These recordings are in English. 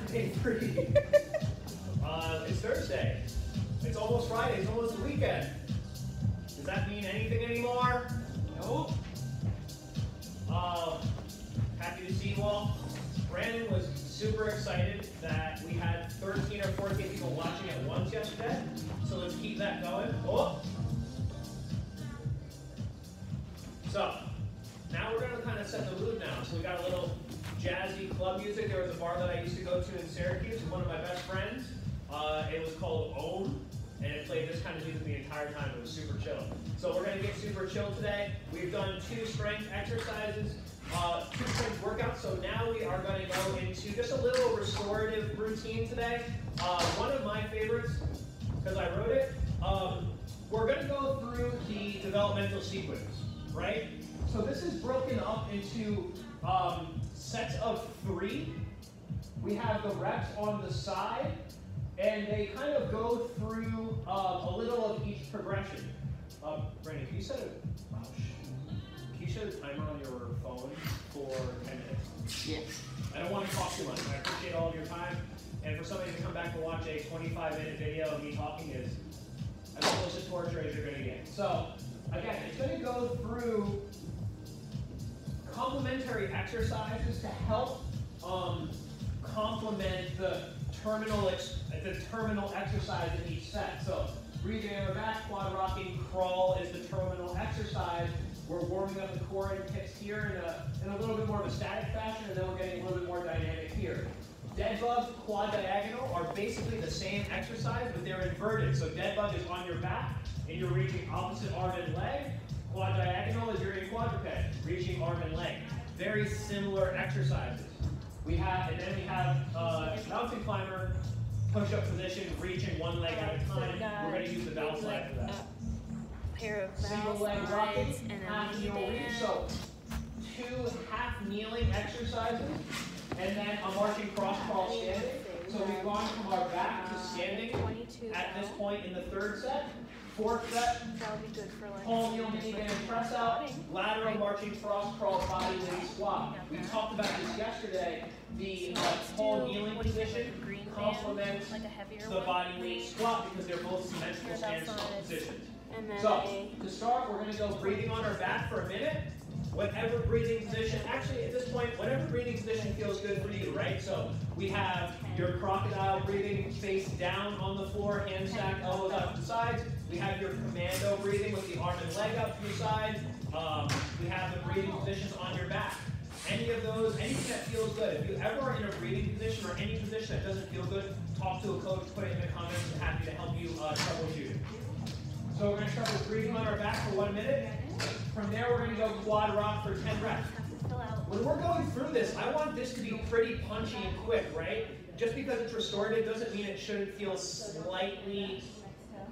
day 3. It's Thursday. It's almost Friday. It's almost the weekend. Does that mean anything anymore? Nope. Happy to see you all. Brandon was super excited that we had 13 or 14 people watching at once yesterday. So let's keep that going. Oh. So now we're going to kind of set the mood now. So we got a little jazzy club music. There was a bar that I used to go to in Syracuse with one of my best friends. It was called Own, and it played this kind of music the entire time. It was super chill. So we're going to get super chill today. We've done 2 strength exercises, 2 strength workouts. So now we are going to go into just a little restorative routine today. One of my favorites, because I wrote it, we're going to go through the developmental sequence, right? So this is broken up into sets of 3. We have the reps on the side, and they kind of go through a little of each progression. Brandon, can you set a timer on your phone for 10 minutes? Yes. I don't want to talk too much. I appreciate all of your time. And for somebody to come back and watch a 25-minute video of me talking is as close to torture as you're going to get. So, again, it's going to go through complementary exercises to help complement the terminal exercise in each set. So breathing on the back, quad rocking, crawl is the terminal exercise. We're warming up the core and hips here in a little bit more of a static fashion, and then we're getting a little bit more dynamic here. Dead bug, quad diagonal are basically the same exercise, but they're inverted. So dead bug is on your back, and you're reaching opposite arm and leg. Quad diagonal is you're in quadruped, reaching arm and leg. Very similar exercises. And then we have mountain climber, push-up position, reaching one leg at a time. We're going to use the Val-slide for that. Pair of Single leg rocking, and half a kneel reach. So 2 half kneeling exercises, and then a marching cross crawl standing. So we've gone from our back to standing at this point in the 3rd set. 4th set, palm heel miniband press out, lateral marching cross crawl body weight squat. We talked about this yesterday. The palm kneeling position complements the body weight squat because they're both symmetrical stance positions. So to start, we're going to go breathing on our back for a minute. Whatever breathing position, actually at this point, whatever breathing position feels good for you, right? So we have your crocodile breathing face down on the floor, hand stacked, elbows out to the sides. We have your commando breathing with the arm and leg up to the side. We have the breathing positions on your back. Any of those, anything that feels good. If you ever are in a breathing position or any position that doesn't feel good, talk to a coach, put it in the comments. I'm happy to help you troubleshoot it. So we're going to start with breathing on our back for 1 minute. From there, we're going to go quad rock for 10 reps. When we're going through this, I want this to be pretty punchy and quick, right? Just because it's restorative doesn't mean it shouldn't feel slightly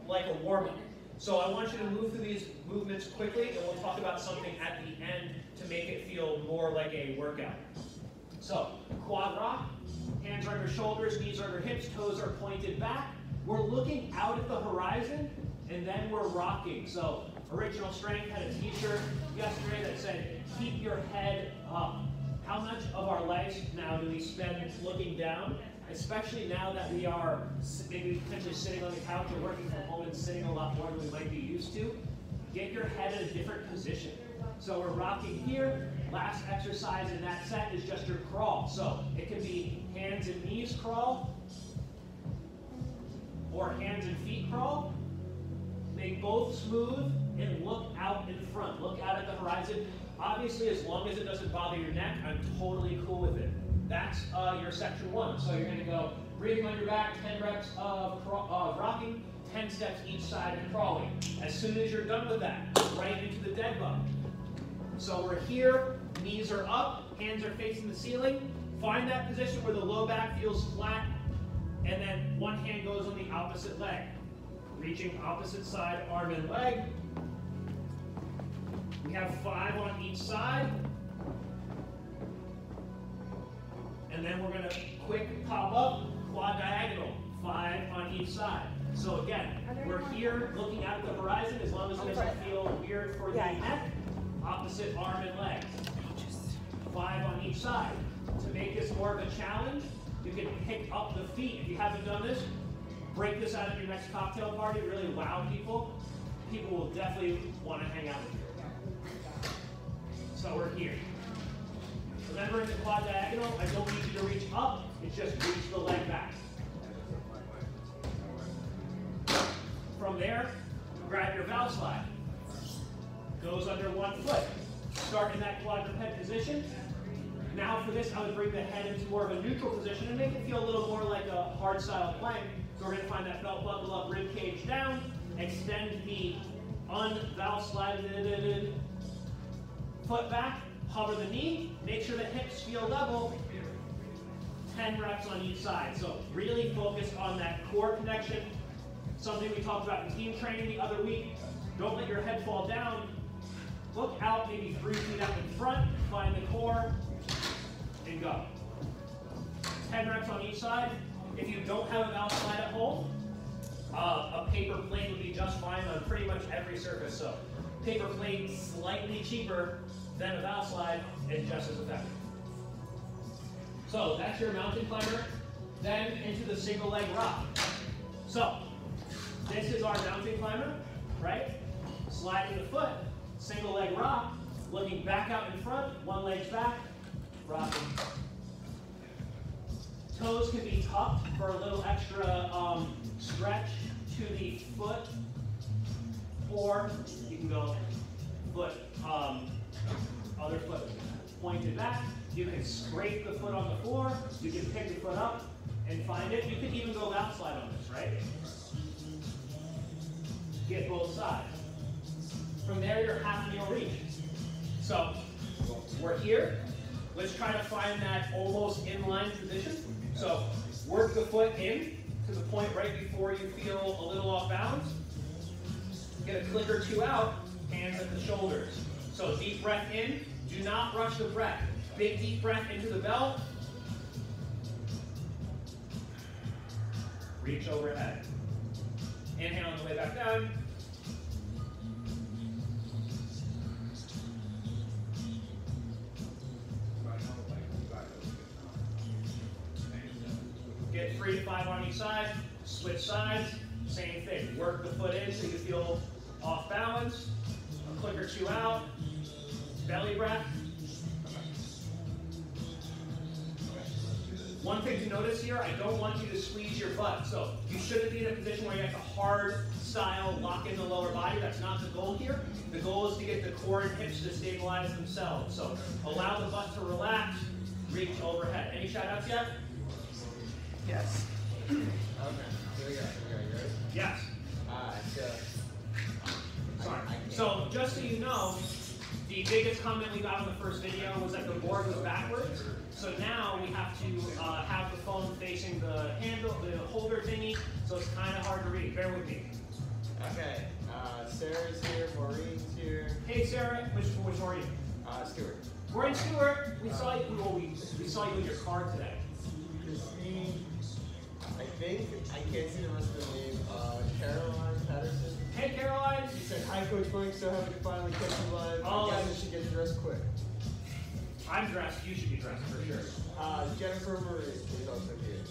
like a warm-up. So I want you to move through these movements quickly, and we'll talk about something at the end to make it feel more like a workout. So quad rock, hands are under shoulders, knees are under hips, toes are pointed back. We're looking out at the horizon, and then we're rocking. So Original Strength had a t-shirt yesterday that said, keep your head up. How much of our lives now do we spend looking down? Especially now that we are maybe potentially sitting on the couch or working from home and sitting a lot more than we might be used to. Get your head in a different position. So we're rocking here. Last exercise in that set is just your crawl. So it can be hands and knees crawl or hands and feet crawl. Make both smooth and look out in front. Look out at the horizon. Obviously, as long as it doesn't bother your neck, I'm totally cool with it. That's your section 1. So you're going to go breathing on your back, 10 reps of rocking, 10 steps each side and crawling. As soon as you're done with that, right into the dead bug. So we're here, knees are up, hands are facing the ceiling. Find that position where the low back feels flat, and then one hand goes on the opposite leg. Reaching opposite side, arm and leg. We have 5 on each side. And then we're going to quick pop up, quad diagonal, 5 on each side. So again, we're here looking out at the horizon as long as it doesn't feel weird for the neck. Opposite arm and leg. 5 on each side. To make this more of a challenge, You can pick up the feet. If you haven't done this, break this out at your next cocktail party, really wow people. People will definitely want to hang out with you. So we're here. Remember in the quad diagonal, I don't need you to reach up, it's just reach the leg back. From there, grab your Val-slide. Goes under one foot. Start in that quadruped position. Now for this, I would bring the head into more of a neutral position and make it feel a little more like a hard style plank. So we're going to find that belt buckle up, rib cage down, extend the un-Val-slided foot back, hover the knee, make sure the hips feel level, 10 reps on each side. So really focus on that core connection. Something we talked about in team training the other week. Don't let your head fall down. Look out maybe 3 feet out in front, find the core, and go. 10 reps on each side. If you don't have a Val-slide at home, a paper plate would be just fine on pretty much every surface. So paper plate, slightly cheaper than a Val-slide, and just as effective. So that's your mountain climber. Then into the single leg rock. So this is our mountain climber, right? Sliding the foot, single leg rock, looking back out in front, one leg's back, rocking. Toes can be tucked for a little extra stretch to the foot, or you can go foot, other foot pointed back. You can scrape the foot on the floor, you can pick the foot up and find it. You can even go Val-slide on this, right? Get both sides. From there, your half kneel reach. So we're here. Let's try to find that almost inline position. So work the foot in to the point right before you feel a little off balance. Get a click or two out, hands at the shoulders. So deep breath in. Do not rush the breath. Big deep breath into the belt. Reach overhead. Inhale on the way back down. Get 3 to 5 on each side. Switch sides. Same thing. Work the foot in so you feel off balance. A click or two out. Belly breath. One thing to notice here, I don't want you to squeeze your butt. So you shouldn't be in a position where you have to hard style lock in the lower body. That's not the goal here. The goal is to get the core and hips to stabilize themselves. So allow the butt to relax, reach overhead. Any shout outs yet? Yes. Okay, here we go. You ready? Yes. Sorry. So just so you know, the biggest comment we got on the first video was that the board was backwards. So now we have to have the phone facing the handle, the holder thingy, so it's kind of hard to read. Bear with me. Okay, Sarah's here, Maureen's here. Hey Sarah, which are you? Stuart. We're in Stuart. We saw you. Well, we saw you in your car today. Christine, I think, I can't see the rest of the name, Caroline Patterson. Hey Caroline. She said, hi Coach Mike, so happy to finally catch you live. Oh. I guess I should get dressed quick. I'm dressed. You should be dressed for sure. Jennifer Marie is also here.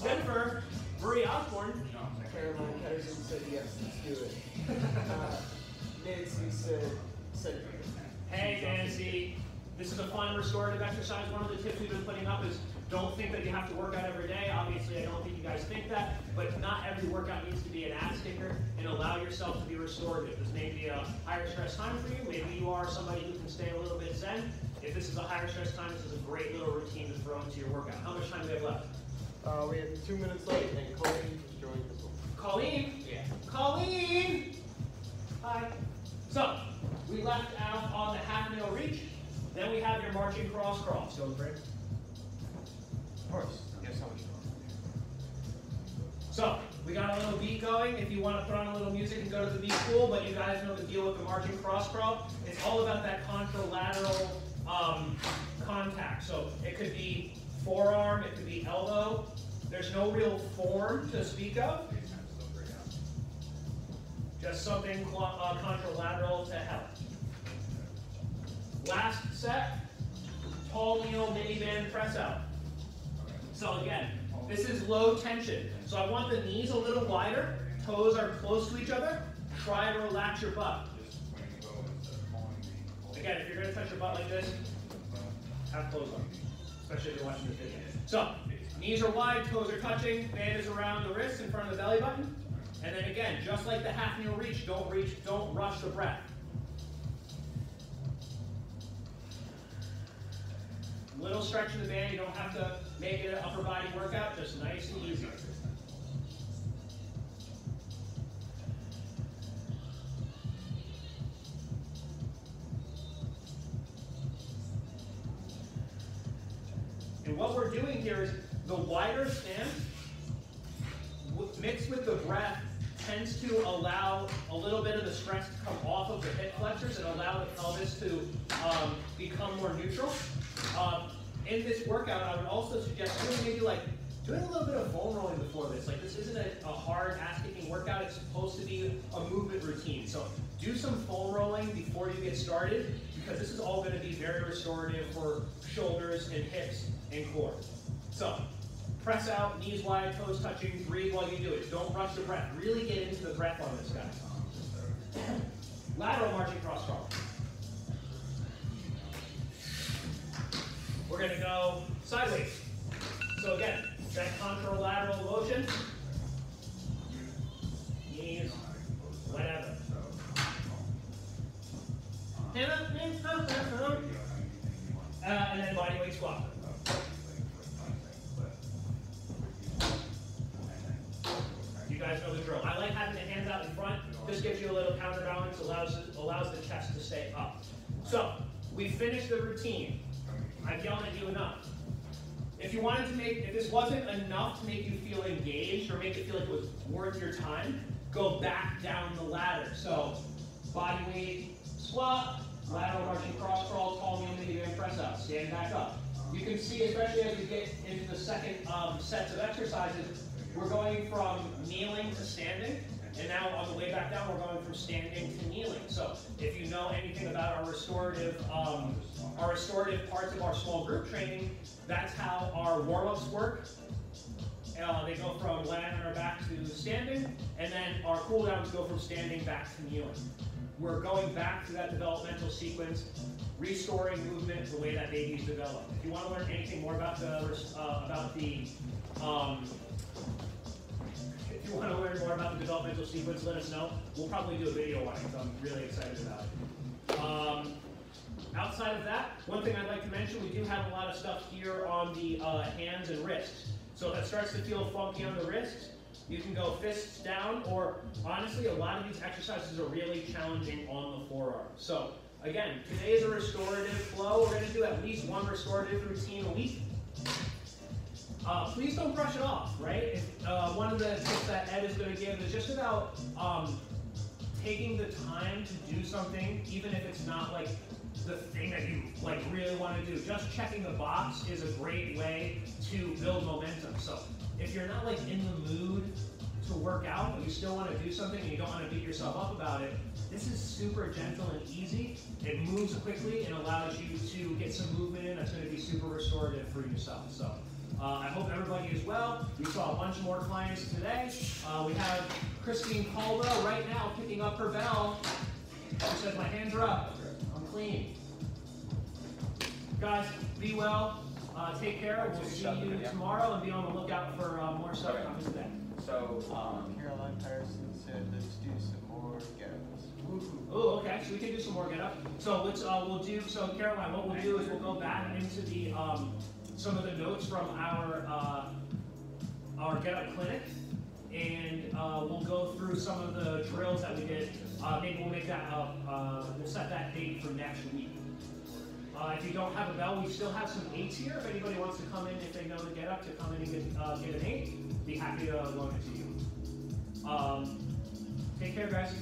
Jennifer, Marie Osborne. Caroline Patterson said yes, let's do it. Nancy said Hey Nancy, this is a fun restorative exercise. One of the tips we've been putting up is don't think that you have to work out every day. Obviously, I don't think you guys think that, but not every workout needs to be an ass kicker, and allow yourself to be restorative. This may be a higher stress time for you. Maybe you are somebody who can stay a little bit zen. If this is a higher stress time, this is a great little routine to throw into your workout. How much time do we have left? we have 2 minutes left, and Colleen just joined the book. Colleen? Yeah. Colleen! Hi. So, we left out on the half kneel reach. Then we have your marching cross crawl. So, Brent? Of course. Guess how much So, we got a little beat going. If you want to put on a little music and go to the beat, cool, but you guys know the deal with the marching cross crawl. It's all about that contralateral contact. So, it could be forearm, it could be elbow. There's no real form to speak of. Just something contralateral to help. Last set, tall kneel Miniband press out. So again, this is low tension. So I want the knees a little wider, toes are close to each other. Try to relax your butt. Again, if you're going to touch your butt like this, have clothes on, especially if you're watching this video. So, knees are wide, toes are touching, band is around the wrist in front of the belly button. And then again, just like the half kneel reach, don't rush the breath. Little stretch in the band, you don't have to make it an upper body workout, just nice and easy. And what we're doing here is the wider stance mixed with the breath tends to allow a little bit of the stress to come off of the hip flexors and allow the pelvis to become more neutral. In this workout, I would also suggest doing doing a little bit of foam rolling before this. Like, this isn't a hard ass-kicking workout. It's supposed to be a movement routine. So do some foam rolling before you get started, because this is all going to be very restorative for shoulders and hips and core. So press out, knees wide, toes touching, breathe while you do it. Don't rush the breath. Really get into the breath on this, guys. Lateral marching cross crawl. We're going to go sideways. So again, that contralateral motion. Knees, whatever. Hand up, hands up, and then body weight squat. You guys know the drill. I like having the hands out in front. This gives you a little counterbalance, allows the chest to stay up. So, we finished the routine. I've yelled at you enough. If you wanted to if this wasn't enough to make you feel engaged or make it feel like it was worth your time, go back down the ladder. So, body weight squat, lateral marching cross crawl, tall kneel, miniband press up, stand back up. You can see, especially as we get into the second sets of exercises, we're going from kneeling to standing, and now on the way back down, we're going from standing to kneeling. So if you know anything about our restorative parts of our small group training, that's how our warm-ups work. They go from laying on our back to standing, and then our cool-downs go from standing back to kneeling. We're going back to that developmental sequence, restoring movement the way that babies develop. If you want to learn anything more about if you want to learn more about the developmental sequence, let us know. We'll probably do a video on it, so I'm really excited about it. Outside of that, one thing I'd like to mention, we do have a lot of stuff here on the hands and wrists. So if it starts to feel funky on the wrists, you can go fists down, or honestly, a lot of these exercises are really challenging on the forearm. So again, today is a restorative flow. We're going to do at least one restorative routine a week. Please don't brush it off, right? One of the tips that Ed is going to give is just about taking the time to do something, even if it's not like the thing that you really want to do. Just checking the box is a great way to build momentum. So if you're not in the mood to work out, but you still want to do something and you don't want to beat yourself up about it, this is super gentle and easy. It moves quickly and allows you to get some movement in that's going to be super restorative for yourself. So I hope everybody is well. We saw a bunch more clients today. We have Christine Caldwell right now picking up her bell. She says, my hands are up. I'm clean. Guys, be well. Take care. We'll see you tomorrow, and be on the lookout for more stuff coming today. So, Caroline Patterson said, let's do some more get-ups. Oh, okay. So we can do some more get-up. So so Caroline, what we'll do is we'll go back into the some of the notes from our get-up clinic, and we'll go through some of the drills that we did. Maybe we'll make that we'll set that date for next week. If you don't have a bell, we still have some 8s here. If anybody wants to come in, if they know the get-up, to come in and get an 8, be happy to loan it to you. Take care, guys.